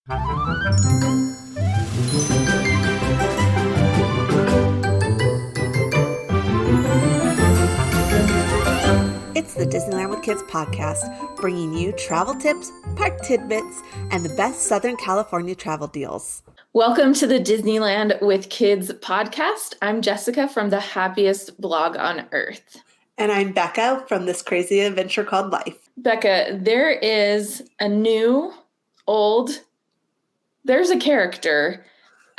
It's the Disneyland with Kids podcast, bringing you travel tips, park tidbits, and the best Southern California travel deals. Welcome to the Disneyland with Kids podcast. I'm Jessica from the happiest blog on earth. And I'm Becca from this crazy adventure called life. Becca, there is there's a character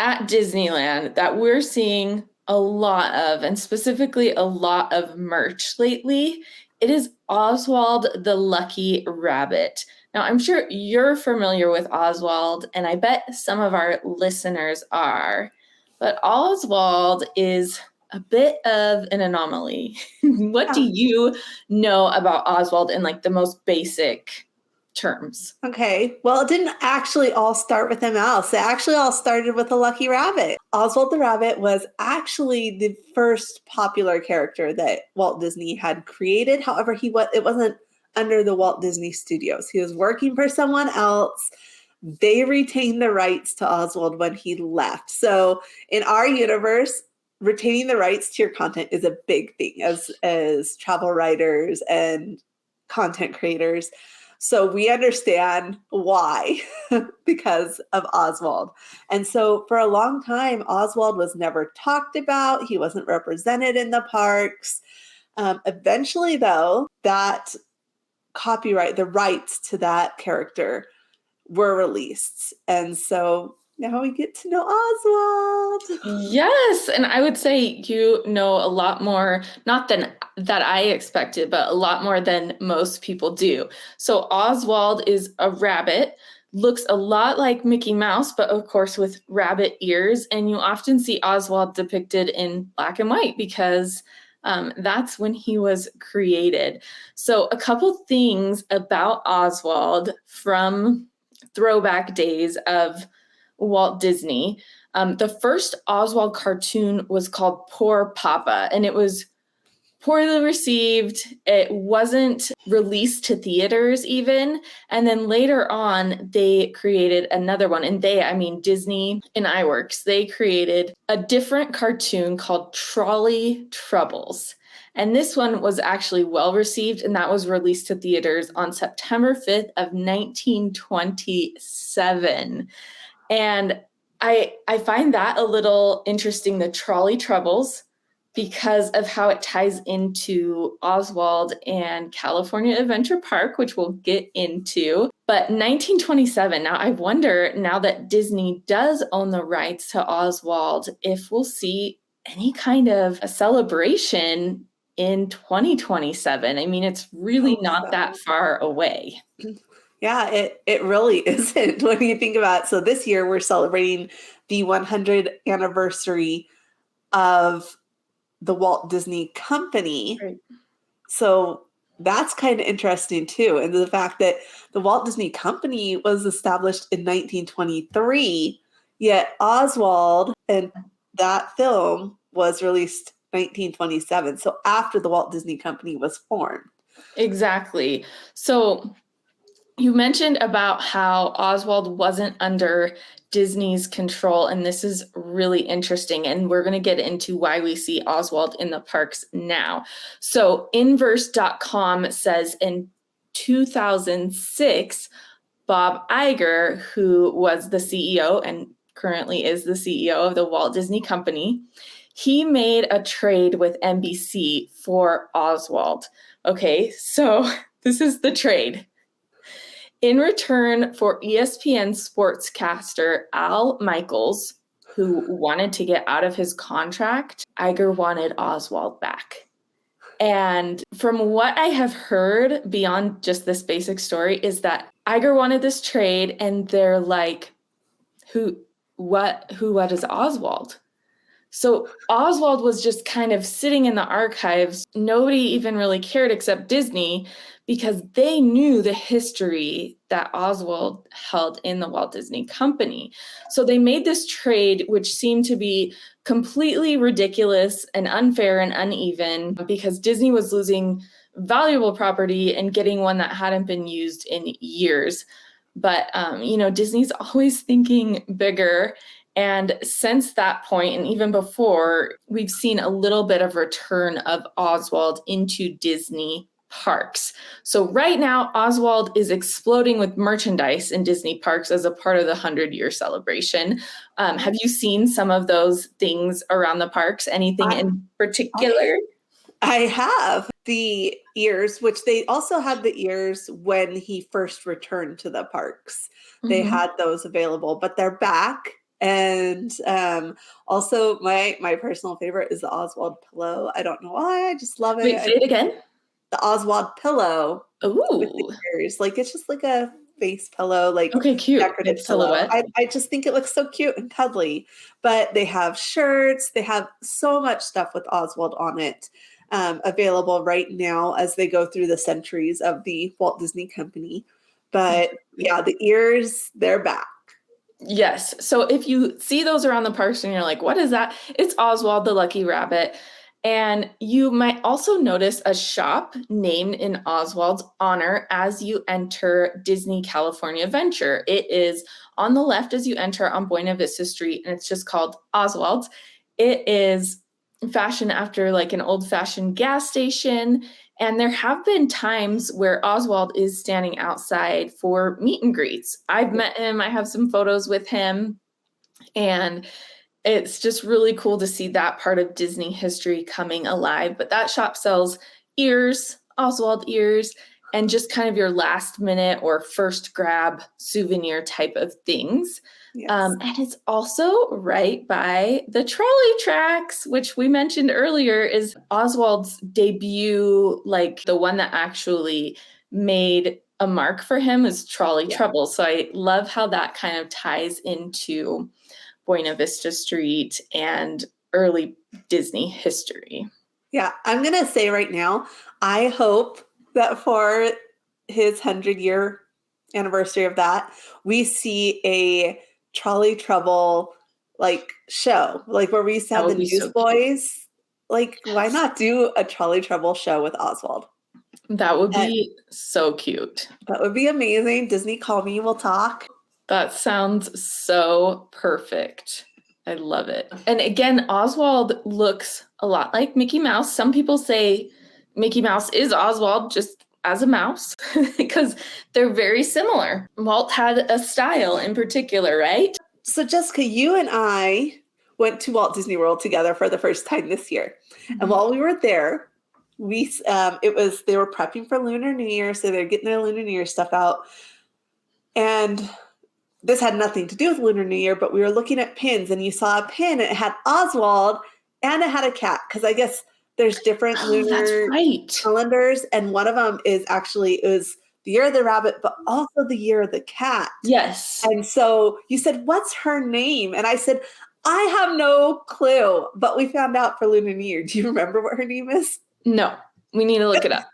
at Disneyland that we're seeing a lot of, and specifically a lot of merch lately. It is Oswald the Lucky Rabbit. Now, I'm sure you're familiar with Oswald, and I bet some of our listeners are, but Oswald is a bit of an anomaly. What do you know about Oswald in like the most basic terms? Okay, well, it didn't actually all start with a mouse. It actually all started with a lucky rabbit. Oswald the Rabbit was actually the first popular character that Walt Disney had created. However, it wasn't under the Walt Disney Studios. He was working for someone else. They retained the rights to Oswald when he left. So in our universe, retaining the rights to your content is a big thing as travel writers and content creators. So we understand why, because of Oswald. And so for a long time, Oswald was never talked about. He wasn't represented in the parks. Eventually, though, that copyright, the rights to that character were released. And so now we get to know Oswald. Yes, and I would say you know a lot more, not than that I expected, but a lot more than most people do. So Oswald is a rabbit, looks a lot like Mickey Mouse, but of course with rabbit ears, and you often see Oswald depicted in black and white because that's when he was created. So a couple things about Oswald from throwback days of Walt Disney. The first Oswald cartoon was called Poor Papa, and it was poorly received. It wasn't released to theaters even. And then later on, they created another one. And I mean Disney and iWorks, they created a different cartoon called Trolley Troubles. And this one was actually well received, and that was released to theaters on September 5th of 1927. And I find that a little interesting, the Trolley Troubles, because of how it ties into Oswald and California Adventure Park, which we'll get into. But 1927, now I wonder, now that Disney does own the rights to Oswald, if we'll see any kind of a celebration in 2027. I mean, it's really not that far away. Yeah, it really isn't when you think about it. So this year we're celebrating the 100th anniversary of the Walt Disney Company. Right. So that's kind of interesting too. And the fact that the Walt Disney Company was established in 1923, yet Oswald and that film was released 1927. So after the Walt Disney Company was formed. Exactly. So you mentioned about how Oswald wasn't under Disney's control, and this is really interesting, and we're going to get into why we see Oswald in the parks now. So Inverse.com says in 2006, Bob Iger, who was the CEO and currently is the CEO of the Walt Disney Company, he made a trade with NBC for Oswald. Okay, so this is the trade. In return for ESPN sportscaster Al Michaels, who wanted to get out of his contract, Iger wanted Oswald back. And from what I have heard beyond just this basic story is that Iger wanted this trade, and they're like, what is Oswald? So Oswald was just kind of sitting in the archives. Nobody even really cared except Disney, because they knew the history that Oswald held in the Walt Disney Company. So they made this trade, which seemed to be completely ridiculous and unfair and uneven, because Disney was losing valuable property and getting one that hadn't been used in years. But, Disney's always thinking bigger. And since that point, and even before, we've seen a little bit of return of Oswald into Disney parks. So right now, Oswald is exploding with merchandise in Disney parks as a part of the 100-year celebration. Have you seen some of those things around the parks? Anything in particular? I have the ears, which they also had the ears when he first returned to the parks. They had those available, but they're back. And also my personal favorite is the Oswald pillow. I don't know why. I just love it. Wait, say it again. The Oswald pillow with the Ooh. ears. Like it's just like a face pillow, like Okay, cute. decorative Silhouette. I just think it looks so cute and cuddly. But they have shirts. They have so much stuff with Oswald on it. Available right now as they go through the centuries of the Walt Disney Company. But yeah, the ears, they're back. Yes. So if you see those around the parks and you're like, what is that? It's Oswald the Lucky Rabbit. And you might also notice a shop named in Oswald's honor as you enter Disney California Adventure. It is on the left as you enter on Buena Vista Street, and it's just called Oswald's. It is fashioned after like an old-fashioned gas station. And there have been times where Oswald is standing outside for meet and greets. I've met him. I have some photos with him. And it's just really cool to see that part of Disney history coming alive. But that shop sells ears, Oswald ears, and just kind of your last minute or first grab souvenir type of things. Yes. And it's also right by the trolley tracks, which we mentioned earlier is Oswald's debut, like the one that actually made a mark for him is Trolley Trouble. So I love how that kind of ties into Buena Vista Street and early Disney history. Yeah, I'm going to say right now, I hope that for his 100-year anniversary of that, we see a Trolley Trouble like show, like where we used to have the Newsboys. Like, why not do a Trolley Trouble show with Oswald? That would be so cute. That would be amazing. Disney, call me, we'll talk. That sounds so perfect. I love it. And again, Oswald looks a lot like Mickey Mouse. Some people say Mickey Mouse is Oswald just as a mouse because they're very similar. Walt had a style in particular, right? So Jessica, you and I went to Walt Disney World together for the first time this year. Mm-hmm. And while we were there, they were prepping for Lunar New Year, so they're getting their Lunar New Year stuff out. And this had nothing to do with Lunar New Year, but we were looking at pins, and you saw a pin, and it had Oswald, and it had a cat, because I guess there's different lunar calendars, and one of them is the year of the rabbit, but also the year of the cat. Yes. And so you said, what's her name? And I said, I have no clue, but we found out for Lunar New Year. Do you remember what her name is? No, we need to look it up.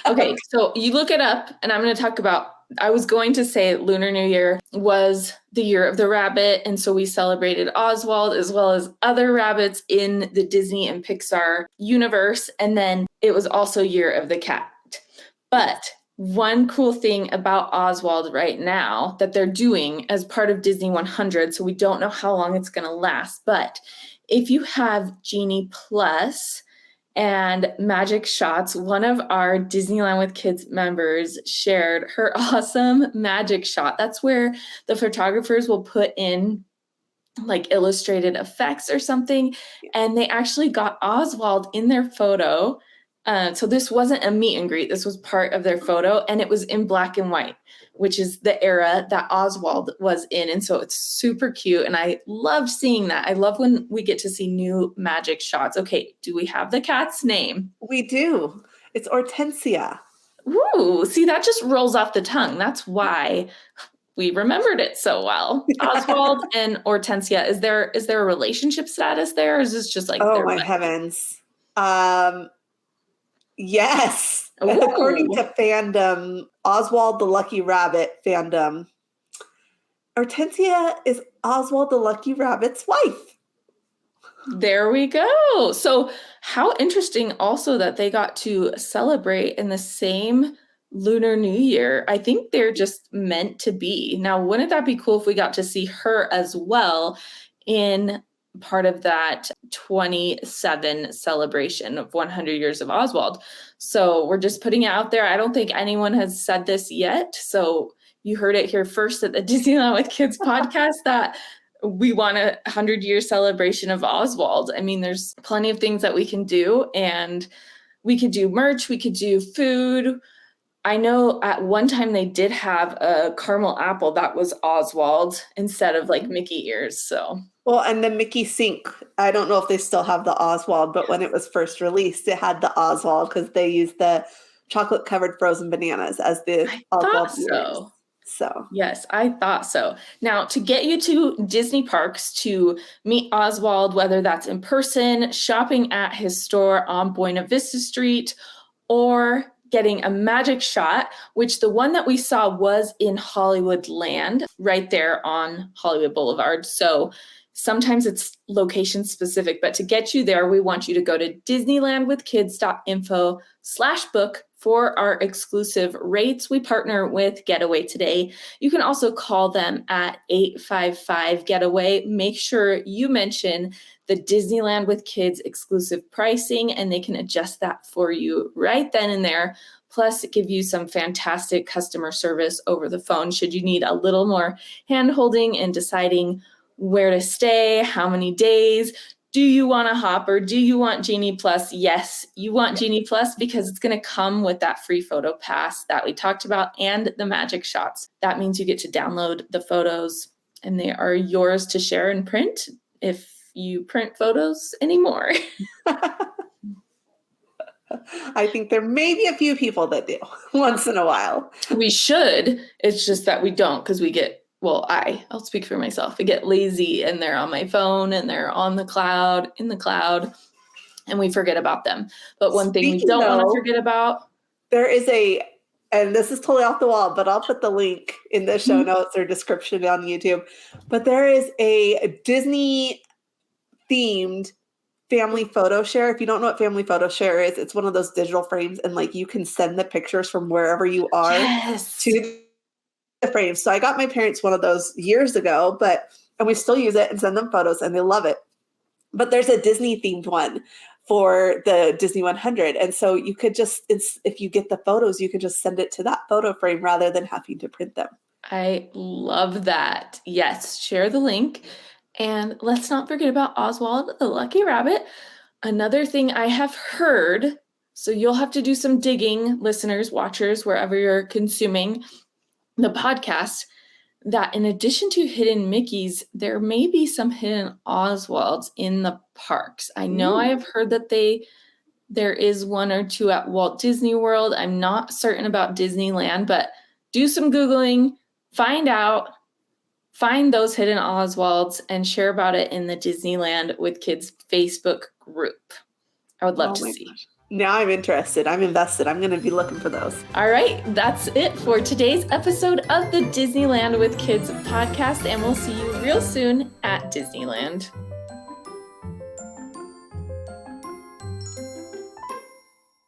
Okay, so you look it up, and I'm going to talk about, I was going to say Lunar New Year was the year of the rabbit, and so we celebrated Oswald as well as other rabbits in the Disney and Pixar universe, and then it was also year of the cat. But one cool thing about Oswald right now that they're doing as part of Disney 100, so we don't know how long it's going to last, but if you have Genie Plus and Magic Shots, one of our Disneyland with Kids members shared her awesome magic shot. That's where the photographers will put in like illustrated effects or something. And they actually got Oswald in their photo. So this wasn't a meet and greet. This was part of their photo, and it was in black and white, which is the era that Oswald was in. And so it's super cute. And I love seeing that. I love when we get to see new magic shots. Okay, do we have the cat's name? We do. It's Hortensia. Ooh, see, that just rolls off the tongue. That's why we remembered it so well. Oswald and Hortensia. Is there a relationship status there? Or is this just like, oh my heavens. Yes. Ooh. According to fandom, Oswald the Lucky Rabbit fandom, Hortensia is Oswald the Lucky Rabbit's wife. There we go. So how interesting also that they got to celebrate in the same Lunar New Year. I think they're just meant to be. Now, wouldn't that be cool if we got to see her as well in part of that 27 celebration of 100 years of Oswald? So we're just putting it out there. I don't think anyone has said this yet. So you heard it here first at the Disneyland with Kids podcast that we want a 100-year celebration of Oswald. I mean, there's plenty of things that we can do, and we could do merch, we could do food. I know at one time they did have a caramel apple that was Oswald instead of like Mickey ears. So, well, and the Mickey Sink, I don't know if they still have the Oswald, but when it was first released, it had the Oswald because they used the chocolate covered frozen bananas as the Oswald ears. So yes, I thought so. Now, to get you to Disney parks to meet Oswald, whether that's in person, shopping at his store on Buena Vista Street, or getting a magic shot, which the one that we saw was in Hollywood Land, right there on Hollywood Boulevard. So sometimes it's location specific, but to get you there, we want you to go to disneylandwithkids.info/book for our exclusive rates. We partner with Getaway Today. You can also call them at 855-GETAWAY. Make sure you mention the Disneyland with Kids exclusive pricing, and they can adjust that for you right then and there. Plus, give you some fantastic customer service over the phone should you need a little more hand-holding in deciding where to stay, how many days. Do you want a hop or do you want Genie Plus? Yes, you want Genie Plus because it's going to come with that free photo pass that we talked about and the magic shots. That means you get to download the photos and they are yours to share and print if you print photos anymore. I think there may be a few people that do once in a while. We should. It's just that we don't because we get, well, I'll speak for myself. I get lazy and they're on my phone and they're on the cloud, in the cloud, and we forget about them. But one thing we don't want to forget about. There is and this is totally off the wall, but I'll put the link in the show notes or description on YouTube. But there is a Disney themed family photo share. If you don't know what family photo share is, it's one of those digital frames and like you can send the pictures from wherever you are to the frames. So I got my parents one of those years ago, and we still use it and send them photos and they love it. But there's a Disney themed one for the Disney 100. And so you could just, if you get the photos, you can just send it to that photo frame rather than having to print them. I love that. Yes, share the link. And let's not forget about Oswald the Lucky Rabbit. Another thing I have heard, so you'll have to do some digging, listeners, watchers, wherever you're consuming the podcast, that in addition to hidden Mickeys, there may be some hidden Oswalds in the parks. I know I have heard that there is one or two at Walt Disney World. I'm not certain about Disneyland, but do some Googling, find out, find those hidden Oswalds, and share about it in the Disneyland with Kids Facebook group. I would love to see. Gosh. Now I'm interested. I'm invested. I'm going to be looking for those. All right. That's it for today's episode of the Disneyland with Kids podcast, and we'll see you real soon at Disneyland.